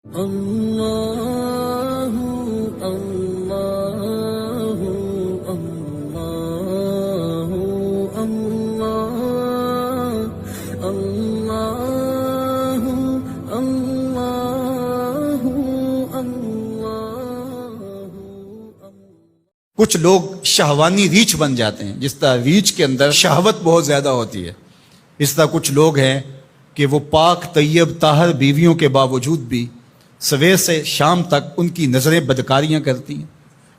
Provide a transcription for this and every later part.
اللہ اللہ اللہ اللہ اللہ اللہ اللہ۔ کچھ لوگ شہوانی ریچھ بن جاتے ہیں، جس طرح ریچھ کے اندر شہوت بہت زیادہ ہوتی ہے، اس طرح کچھ لوگ ہیں کہ وہ پاک طیب طاہر بیویوں کے باوجود بھی سویر سے شام تک ان کی نظریں بدکاریاں کرتی ہیں۔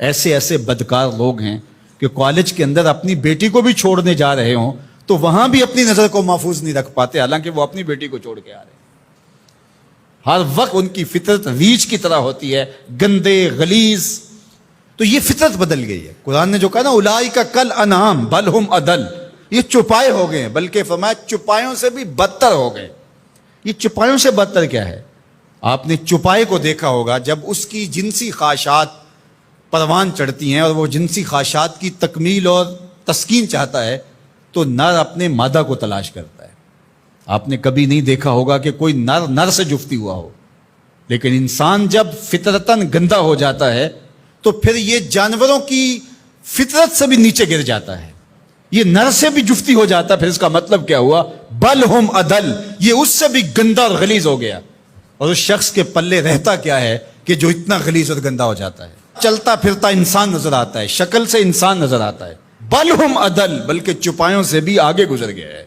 ایسے ایسے بدکار لوگ ہیں کہ کالج کے اندر اپنی بیٹی کو بھی چھوڑنے جا رہے ہوں تو وہاں بھی اپنی نظر کو محفوظ نہیں رکھ پاتے، حالانکہ وہ اپنی بیٹی کو چھوڑ کے آ رہے ہیں۔ ہر وقت ان کی فطرت ریچھ کی طرح ہوتی ہے، گندے غلیظ۔ تو یہ فطرت بدل گئی ہے۔ قرآن نے جو کہا نا اولئک کل انعام بل ہم اضل، یہ چپائے ہو گئے ہیں، بلکہ فرمایا چپایوں سے بھی بدتر ہو گئے۔ یہ چپایوں سے بدتر کیا ہے؟ آپ نے چپائے کو دیکھا ہوگا، جب اس کی جنسی خواہشات پروان چڑھتی ہیں اور وہ جنسی خواہشات کی تکمیل اور تسکین چاہتا ہے تو نر اپنے مادہ کو تلاش کرتا ہے۔ آپ نے کبھی نہیں دیکھا ہوگا کہ کوئی نر سے جفتی ہوا ہو، لیکن انسان جب فطرتاً گندا ہو جاتا ہے تو پھر یہ جانوروں کی فطرت سے بھی نیچے گر جاتا ہے، یہ نر سے بھی جفتی ہو جاتا ہے۔ پھر اس کا مطلب کیا ہوا؟ بل ہم اضل، یہ اس سے بھی گندا اور غلیظ ہو گیا۔ اور اس شخص کے پلے رہتا کیا ہے کہ جو اتنا غلیظ اور گندا ہو جاتا ہے؟ چلتا پھرتا انسان نظر آتا ہے، شکل سے انسان نظر آتا ہے۔ بل ہم اضل، بلکہ چپایوں سے بھی آگے گزر گیا ہے،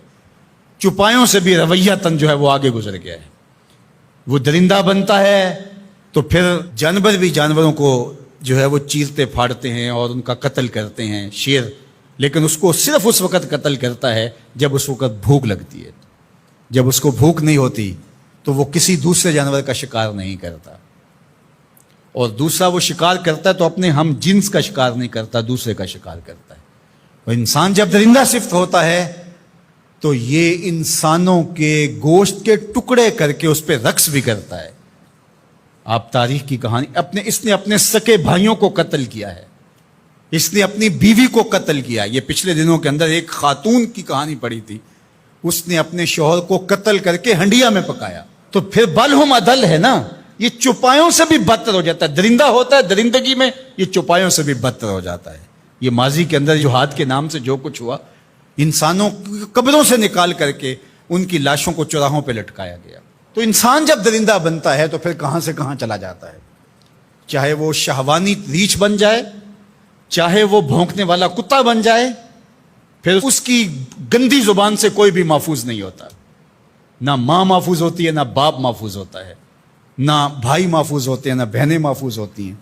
چپایوں سے بھی رویتاً جو ہے وہ آگے گزر گیا ہے۔ وہ درندہ بنتا ہے تو پھر جانور بھی جانوروں کو جو ہے وہ چیرتے پھاڑتے ہیں اور ان کا قتل کرتے ہیں، شیر، لیکن اس کو صرف اس وقت قتل کرتا ہے جب اس وقت بھوک لگتی ہے۔ جب اس کو بھوک نہیں ہوتی تو وہ کسی دوسرے جانور کا شکار نہیں کرتا، اور دوسرا وہ شکار کرتا ہے تو اپنے ہم جنس کا شکار نہیں کرتا، دوسرے کا شکار کرتا ہے۔ اور انسان جب درندہ صفت ہوتا ہے تو یہ انسانوں کے گوشت کے ٹکڑے کر کے اس پہ رقص بھی کرتا ہے۔ آپ تاریخ کی کہانی، اس نے اپنے سکے بھائیوں کو قتل کیا ہے، اس نے اپنی بیوی کو قتل کیا۔ یہ پچھلے دنوں کے اندر ایک خاتون کی کہانی پڑھی تھی، اس نے اپنے شوہر کو قتل کر کے ہنڈیا میں پکایا۔ تو پھر بل ہم اضل ہے نا، یہ چپایوں سے بھی بدتر ہو جاتا ہے۔ درندہ ہوتا ہے درندگی میں، یہ چپایوں سے بھی بدتر ہو جاتا ہے۔ یہ ماضی کے اندر جو ہاتھ کے نام سے جو کچھ ہوا، انسانوں قبروں سے نکال کر کے ان کی لاشوں کو چوراہوں پہ لٹکایا گیا۔ تو انسان جب درندہ بنتا ہے تو پھر کہاں سے کہاں چلا جاتا ہے، چاہے وہ شہوانی ریچھ بن جائے، چاہے وہ بھونکنے والا کتا بن جائے، پھر اس کی گندی زبان سے کوئی بھی محفوظ نہیں ہوتا۔ نہ ماں محفوظ ہوتی ہے، نہ باپ محفوظ ہوتا ہے، نہ بھائی محفوظ ہوتے ہیں، نہ بہنیں محفوظ ہوتی ہیں،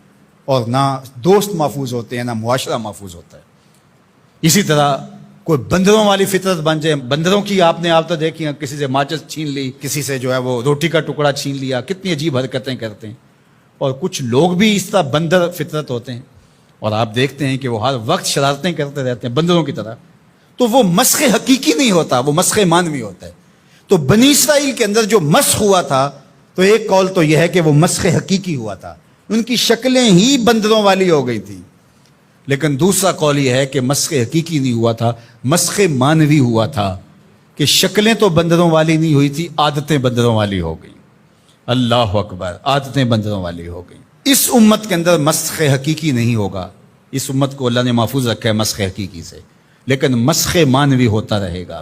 اور نہ دوست محفوظ ہوتے ہیں، نہ معاشرہ محفوظ ہوتا ہے۔ اسی طرح کوئی بندروں والی فطرت بن جائے، بندروں کی آپ نے تو دیکھی ہیں، کسی سے ماچس چھین لی، کسی سے جو ہے وہ روٹی کا ٹکڑا چھین لیا، کتنی عجیب حرکتیں کرتے ہیں۔ اور کچھ لوگ بھی اس طرح بندر فطرت ہوتے ہیں، اور آپ دیکھتے ہیں کہ وہ ہر وقت شرارتیں کرتے رہتے ہیں بندروں کی طرح۔ تو وہ مسخ حقیقی نہیں ہوتا، وہ مسخ مانوی ہوتا ہے۔ تو بنی اسرائیل کے اندر جو مسخ ہوا تھا، تو ایک قول تو یہ ہے کہ وہ مسخ حقیقی ہوا تھا، ان کی شکلیں ہی بندروں والی ہو گئی تھیں۔ لیکن دوسرا قول یہ ہے کہ مسخ حقیقی نہیں ہوا تھا، مسخ مانوی ہوا تھا، کہ شکلیں تو بندروں والی نہیں ہوئی تھی، عادتیں بندروں والی ہو گئی۔ اللہ اکبر، عادتیں بندروں والی ہو گئی۔ اس امت کے اندر مسخ حقیقی نہیں ہوگا، اس امت کو اللہ نے محفوظ رکھا ہے مسخ حقیقی سے، لیکن مسخ مانوی ہوتا رہے گا۔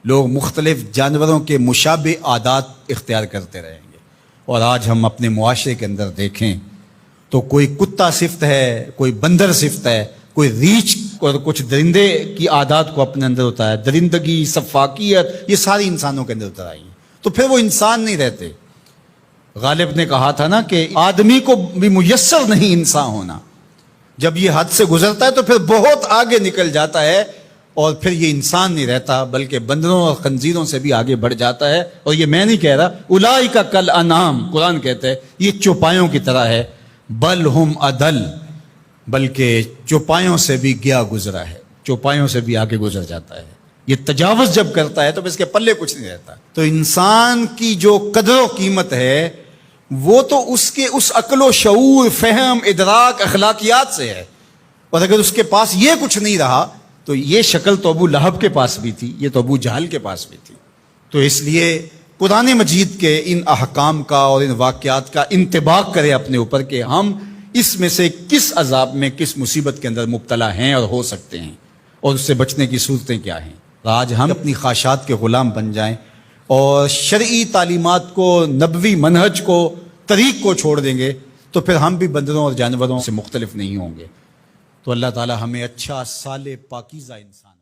لوگ مختلف جانوروں کے مشابہ عادات اختیار کرتے رہیں گے۔ اور آج ہم اپنے معاشرے کے اندر دیکھیں تو کوئی کتا صفت ہے، کوئی بندر صفت ہے، کوئی ریچھ اور کچھ درندے کی عادات کو اپنے اندر ہوتا ہے، درندگی، سفاکیت، یہ ساری انسانوں کے اندر اتر آئی ہیں۔ تو پھر وہ انسان نہیں رہتے۔ غالب نے کہا تھا نا کہ آدمی کو بھی میسر نہیں انسان ہونا، جب یہ حد سے گزرتا ہے تو پھر بہت آگے نکل جاتا ہے، اور پھر یہ انسان نہیں رہتا بلکہ بندروں اور خنزیروں سے بھی آگے بڑھ جاتا ہے۔ اور یہ میں نہیں کہہ رہا، اولئک کل انعام، قرآن کہتا ہے یہ چوپایوں کی طرح ہے، بل ہم اضل، بلکہ چوپایوں سے بھی گیا گزرا ہے، چوپایوں سے بھی آگے گزر جاتا ہے۔ یہ تجاوز جب کرتا ہے تو اس کے پلے کچھ نہیں رہتا۔ تو انسان کی جو قدر و قیمت ہے وہ تو اس کے اس عقل و شعور، فہم، ادراک، اخلاقیات سے ہے، اور اگر اس کے پاس یہ کچھ نہیں رہا تو یہ شکل تو ابو لہب کے پاس بھی تھی، یہ تو ابو جہل کے پاس بھی تھی۔ تو اس لیے قرآن مجید کے ان احکام کا اور ان واقعات کا انطباق کرے اپنے اوپر کہ ہم اس میں سے کس عذاب میں کس مصیبت کے اندر مبتلا ہیں اور ہو سکتے ہیں اور اس سے بچنے کی صورتیں کیا ہیں. آج ہم اپنی خواہشات کے غلام بن جائیں اور شرعی تعلیمات کو، نبوی منہج کو، طریق کو چھوڑ دیں گے تو پھر ہم بھی بندروں اور جانوروں سے مختلف نہیں ہوں گے. تو اللہ تعالی ہمیں اچھا، صالح، پاکیزہ انسان